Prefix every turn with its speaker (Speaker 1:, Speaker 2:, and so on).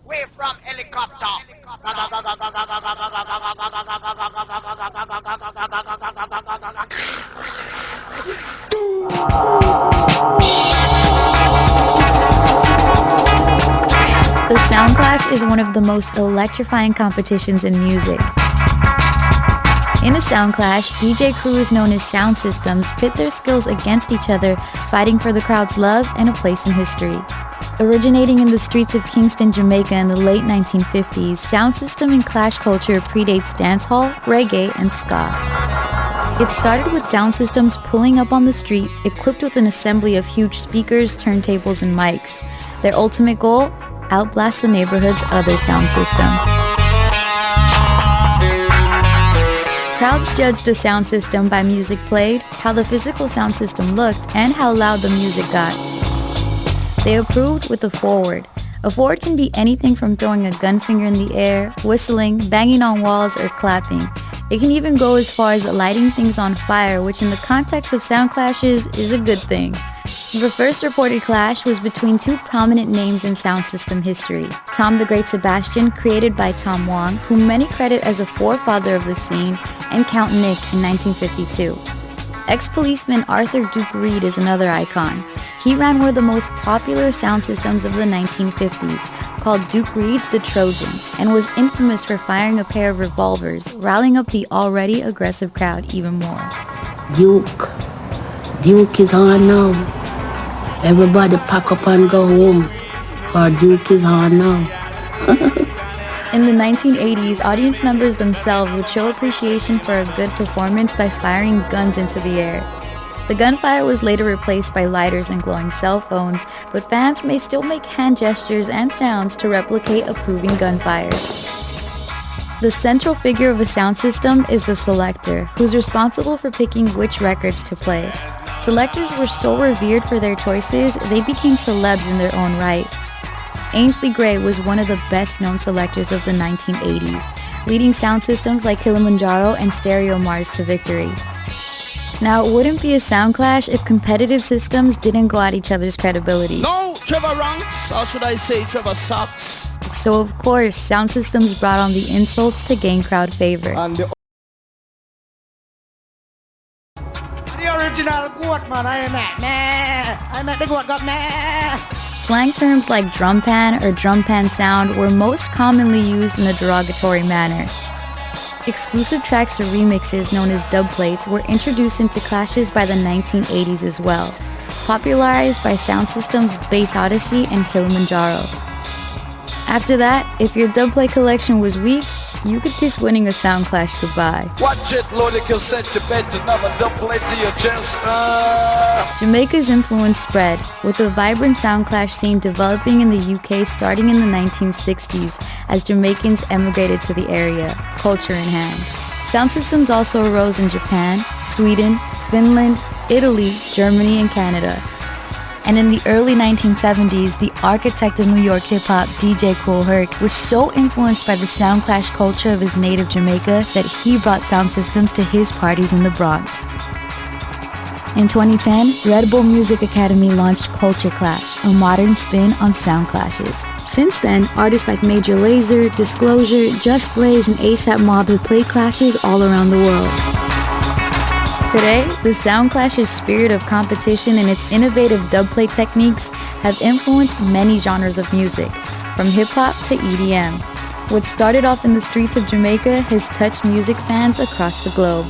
Speaker 1: We from helicopter.
Speaker 2: The Sound Clash is one of the most electrifying competitions in music. In a sound clash, DJ crews known as sound systems pit their skills against each other, fighting for the crowd's love and a place in history. Originating in the streets of Kingston, Jamaica in the late 1950s, sound system and clash culture predates dancehall, reggae, and ska. It started with sound systems pulling up on the street, equipped with an assembly of huge speakers, turntables, and mics. Their ultimate goal? Outblast the neighborhood's other sound system. Crowds judged a sound system by music played, how the physical sound system looked, and how loud the music got. They approved with a forward. A forward can be anything from throwing a gun finger in the air, whistling, banging on walls, or clapping. It can even go as far as lighting things on fire, which in the context of sound clashes is a good thing. The first reported clash was between two prominent names in sound system history. Tom the Great Sebastian, created by Tom Wong, whom many credit as a forefather of the scene, and Count Nick in 1952. Ex-policeman Arthur Duke Reed is another icon. He ran one of the most popular sound systems of the 1950s, called Duke Reed's the Trojan, and was infamous for firing a pair of revolvers, rallying up the already aggressive crowd even more.
Speaker 3: Duke is on now. Everybody pack up and go home, for Duke is on now.
Speaker 2: In the 1980s, audience members themselves would show appreciation for a good performance by firing guns into the air. The gunfire was later replaced by lighters and glowing cell phones, but fans may still make hand gestures and sounds to replicate approving gunfire. The central figure of a sound system is the selector, who's responsible for picking which records to play. Selectors were so revered for their choices, they became celebs in their own right. Ainsley Gray was one of the best-known selectors of the 1980s, leading sound systems like Kilimanjaro and Stereo Mars to victory. Now, it wouldn't be a sound clash if competitive systems didn't go at each other's credibility.
Speaker 4: No, Trevor ranks, or should I say Trevor sucks.
Speaker 2: So of course, sound systems brought on the insults to gain crowd favor.
Speaker 1: And the original goat man, I met the goat got meh.
Speaker 2: Slang terms like drum pan or drum pan sound were most commonly used in a derogatory manner. Exclusive tracks or remixes known as dub plates were introduced into clashes by the 1980s as well, popularized by sound systems Bass Odyssey and Kilimanjaro. After that, if your dubplate collection was weak, you could kiss winning a sound clash goodbye.
Speaker 4: Watch it, Lord, you sent your bed to another dubplate to your chest.
Speaker 2: Jamaica's influence spread, with a vibrant sound clash scene developing in the UK starting in the 1960s as Jamaicans emigrated to the area, culture in hand. Sound systems also arose in Japan, Sweden, Finland, Italy, Germany, and Canada. And in the early 1970s, the architect of New York hip-hop, DJ Kool Herc, was so influenced by the sound clash culture of his native Jamaica that he brought sound systems to his parties in the Bronx. In 2010, Red Bull Music Academy launched Culture Clash, a modern spin on sound clashes. Since then, artists like Major Lazer, Disclosure, Just Blaze, and ASAP Mob have played clashes all around the world. Today, the sound clash's spirit of competition and its innovative dubplate techniques have influenced many genres of music, from hip-hop to EDM. What started off in the streets of Jamaica has touched music fans across the globe.